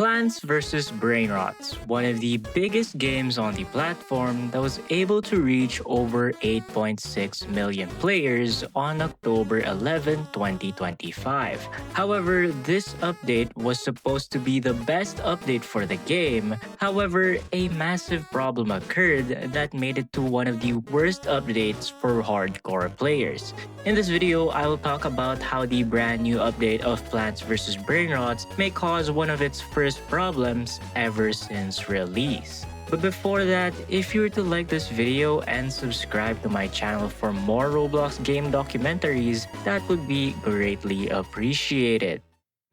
Plants vs. Brainrots, one of the biggest games on the platform that was able to reach over 8.6 million players on October 11, 2025. However, this update was supposed to be the best update for the game. However, a massive problem occurred that made it to one of the worst updates for hardcore players. In this video, I will talk about how the brand new update of Plants vs. Brainrots may cause one of its first problems ever since release. But before that, if you were to like this video and subscribe to my channel for more Roblox game documentaries, that would be greatly appreciated.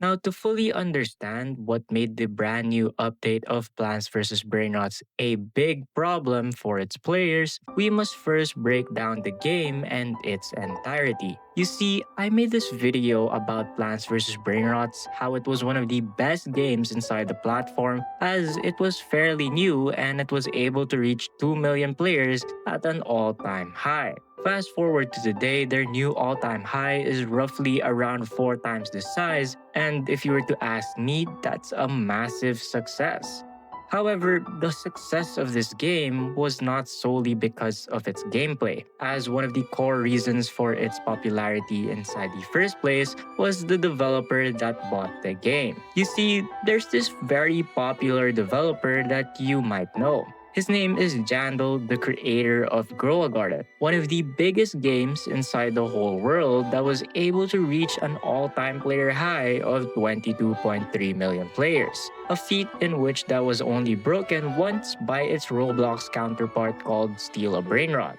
Now, to fully understand what made the brand new update of Plants vs. Brainrots a big problem for its players, we must first break down the game and its entirety. You see, I made this video about Plants vs. Brainrots, how it was one of the best games inside the platform as it was fairly new and it was able to reach 2 million players at an all-time high. Fast forward to today, their new all-time high is roughly around 4 times the size, and if you were to ask me, that's a massive success. However, the success of this game was not solely because of its gameplay, as one of the core reasons for its popularity inside the first place was the developer that bought the game. You see, there's this very popular developer that you might know. His name is Jandal, the creator of Grow a Garden, one of the biggest games inside the whole world that was able to reach an all-time player high of 22.3 million players, a feat in which that was only broken once by its Roblox counterpart called Steal a Brainrot.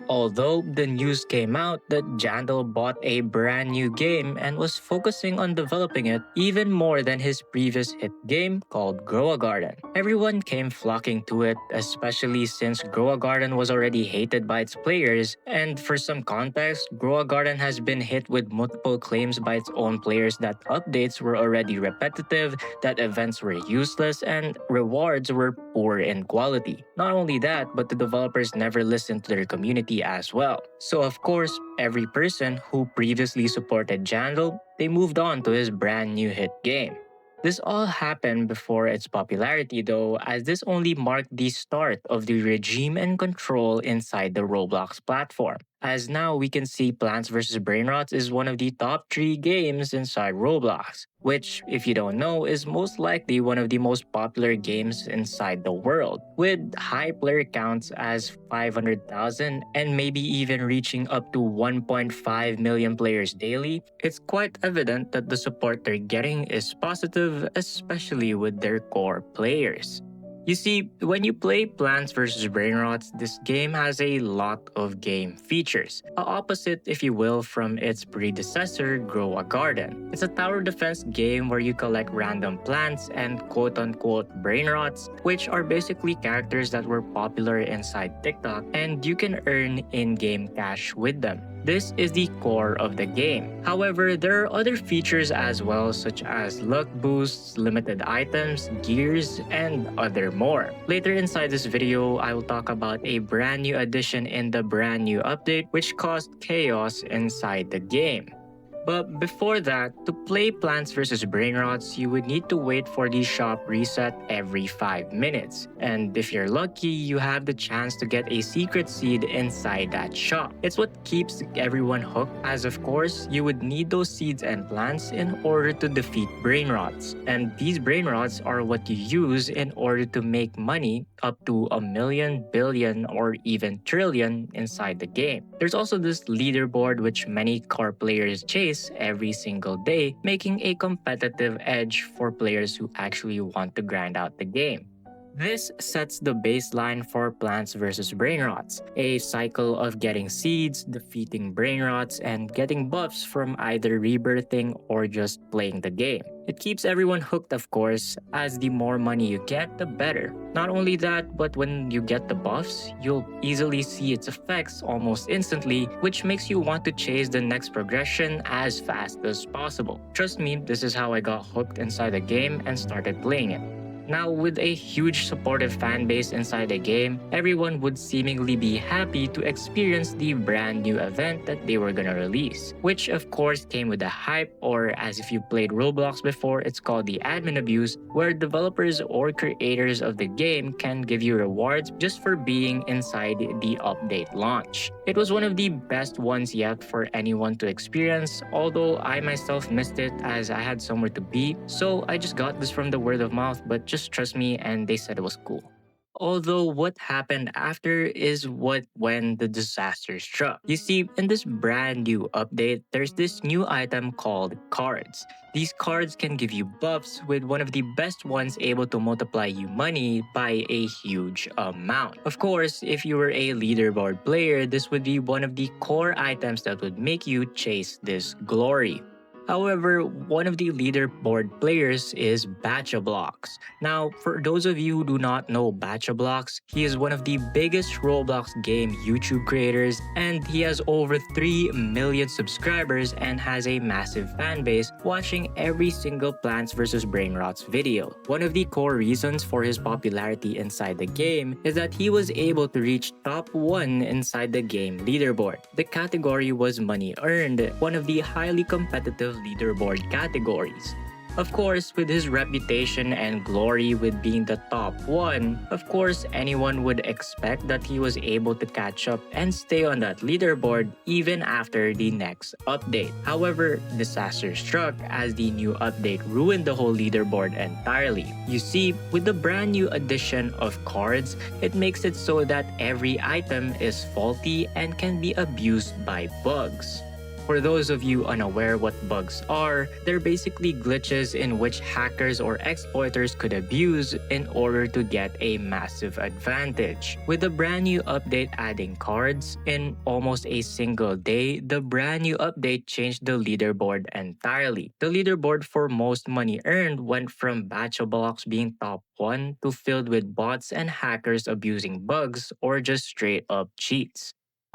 Although the news came out that Jandal bought a brand new game and was focusing on developing it even more than his previous hit game called Grow a Garden. Everyone came flocking to it, especially since Grow a Garden was already hated by its players, and for some context, Grow a Garden has been hit with multiple claims by its own players that updates were already repetitive, that events were useless, and rewards were poor in quality. Not only that, but the developers never listened to their community as well. So of course, every person who previously supported Jandal, they moved on to his brand new hit game. This all happened before its popularity though, as this only marked the start of the regime and control inside the Roblox platform. As now we can see Plants vs. Brainrots is one of the top 3 games inside Roblox, which, if you don't know, is most likely one of the most popular games inside the world, with high player counts as 500,000 and maybe even reaching up to 1.5 million players daily. It's quite evident that the support they're getting is positive, especially with their core players. You see, when you play Plants vs. Brainrots, this game has a lot of game features. A opposite, if you will, from its predecessor, Grow a Garden. It's a tower defense game where you collect random plants and quote-unquote brainrots, which are basically characters that were popular inside TikTok, and you can earn in-game cash with them. This is the core of the game. However, there are other features as well, such as luck boosts, limited items, gears, and other more. Later inside this video, I will talk about a brand new addition in the brand new update which caused chaos inside the game. But before that, to play Plants vs. Brainrots, you would need to wait for the shop reset every 5 minutes. And if you're lucky, you have the chance to get a secret seed inside that shop. It's what keeps everyone hooked, as of course, you would need those seeds and plants in order to defeat Brainrots. And these Brainrots are what you use in order to make money up to 1,000,000, billion, or even trillion inside the game. There's also this leaderboard which many core players chase every single day, making a competitive edge for players who actually want to grind out the game. This sets the baseline for Plants vs. Brainrots, a cycle of getting seeds, defeating Brainrots, and getting buffs from either rebirthing or just playing the game. It keeps everyone hooked, of course, as the more money you get, the better. Not only that, but when you get the buffs, you'll easily see its effects almost instantly, which makes you want to chase the next progression as fast as possible. Trust me, this is how I got hooked inside the game and started playing it. Now, with a huge supportive fan base inside the game, everyone would seemingly be happy to experience the brand new event that they were gonna release, which of course came with a hype, or as if you played Roblox before, it's called the admin abuse, where developers or creators of the game can give you rewards just for being inside the update launch. It was one of the best ones yet for anyone to experience, although I myself missed it as I had somewhere to be, so I just got this from the word of mouth, but just trust me, and they said it was cool. Although what happened after is what when the disaster struck. You see, in this brand new update, there's this new item called cards. These cards can give you buffs, with one of the best ones able to multiply you money by a huge amount. Of course, if you were a leaderboard player, this would be one of the core items that would make you chase this glory. However, one of the leaderboard players is Blocks. Now, for those of you who do not know Blocks, he is one of the biggest Roblox game YouTube creators, and he has over 3 million subscribers and has a massive fan base watching every single Plants vs. Brainrots video. One of the core reasons for his popularity inside the game is that he was able to reach top 1 inside the game leaderboard. The category was money earned, one of the highly competitive leaderboard categories. Of course, with his reputation and glory with being the top 1, of course anyone would expect that he was able to catch up and stay on that leaderboard even after the next update. However, disaster struck as the new update ruined the whole leaderboard entirely. You see, with the brand new addition of cards, it makes it so that every item is faulty and can be abused by bugs. For those of you unaware what bugs are, they're basically glitches in which hackers or exploiters could abuse in order to get a massive advantage. With the brand new update adding cards, in almost a single day, the brand new update changed the leaderboard entirely. The leaderboard for most money earned went from Blocks being top 1 to filled with bots and hackers abusing bugs or just straight up cheats.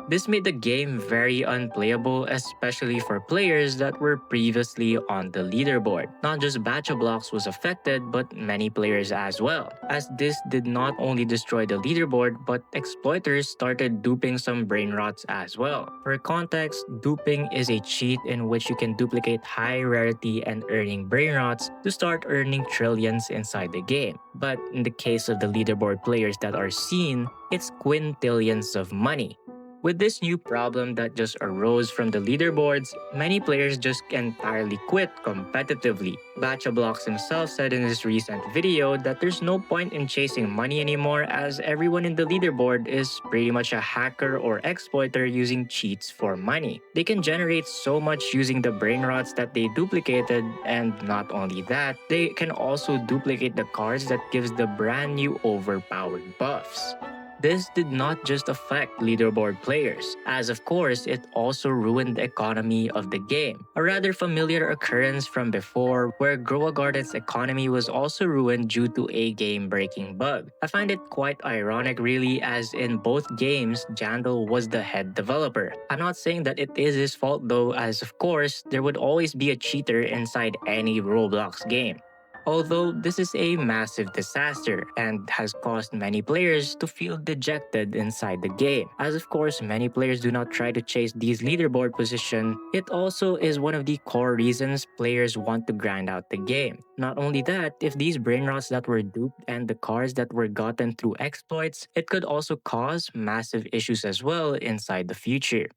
This made the game very unplayable, especially for players that were previously on the leaderboard. Not just Blocks was affected, but many players as well, as this did not only destroy the leaderboard, but exploiters started duping some Brainrots as well. For context, duping is a cheat in which you can duplicate high rarity and earning Brainrots to start earning trillions inside the game. But in the case of the leaderboard players that are seen, it's quintillions of money. With this new problem that just arose from the leaderboards, many players just entirely quit competitively. Blocks himself said in his recent video that there's no point in chasing money anymore, as everyone in the leaderboard is pretty much a hacker or exploiter using cheats for money. They can generate so much using the Brainrots that they duplicated, and not only that, they can also duplicate the cards that gives the brand new overpowered buffs. This did not just affect leaderboard players, as of course it also ruined the economy of the game, a rather familiar occurrence from before where Grow a Garden's economy was also ruined due to a game-breaking bug. I find it quite ironic really, as in both games Jandal was the head developer. I'm not saying that it is his fault though, as of course there would always be a cheater inside any Roblox game. Although this is a massive disaster and has caused many players to feel dejected inside the game. As of course many players do not try to chase these leaderboard position, it also is one of the core reasons players want to grind out the game. Not only that, if these brainrots that were duped and the cards that were gotten through exploits, it could also cause massive issues as well inside the future.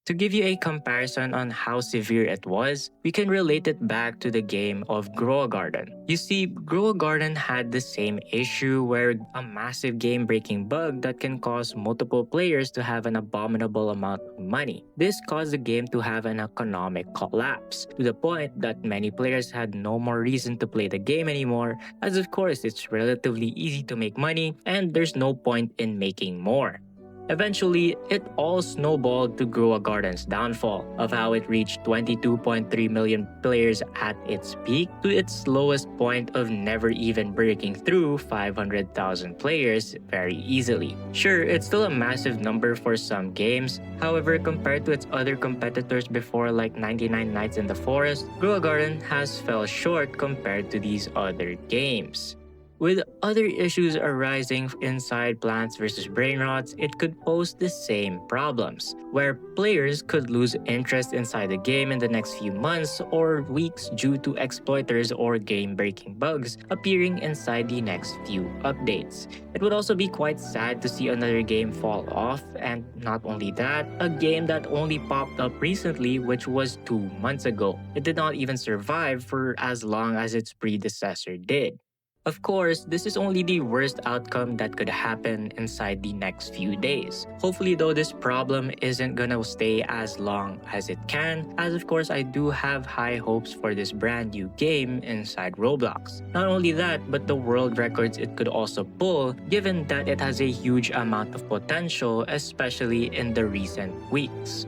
To give you a comparison on how severe it was, we can relate it back to the game of Grow a Garden. You see, Grow a Garden had the same issue where a massive game-breaking bug that can cause multiple players to have an abominable amount of money. This caused the game to have an economic collapse, to the point that many players had no more reason to play the game anymore, as of course it's relatively easy to make money and there's no point in making more. Eventually, it all snowballed to Grow a Garden's downfall, of how it reached 22.3 million players at its peak to its lowest point of never even breaking through 500,000 players very easily. Sure, it's still a massive number for some games, however compared to its other competitors before like 99 Nights in the Forest, Grow a Garden has fell short compared to these other games. With other issues arising inside Plants vs. Brainrots, it could pose the same problems, where players could lose interest inside the game in the next few months or weeks due to exploiters or game-breaking bugs appearing inside the next few updates. It would also be quite sad to see another game fall off, and not only that, a game that only popped up recently, which was 2 months ago. It did not even survive for as long as its predecessor did. Of course, this is only the worst outcome that could happen inside the next few days. Hopefully though, this problem isn't gonna stay as long as it can, as of course I do have high hopes for this brand new game inside Roblox. Not only that, but the world records it could also pull, given that it has a huge amount of potential, especially in the recent weeks.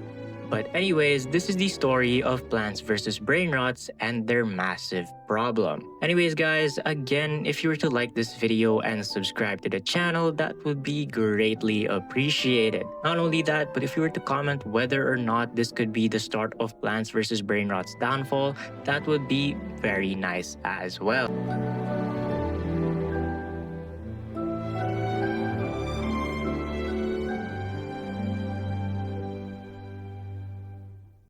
But anyways, this is the story of Plants vs. Brainrots and their massive problem. Anyways guys, again, if you were to like this video and subscribe to the channel, that would be greatly appreciated. Not only that, but if you were to comment whether or not this could be the start of Plants vs. Brainrots' downfall, that would be very nice as well.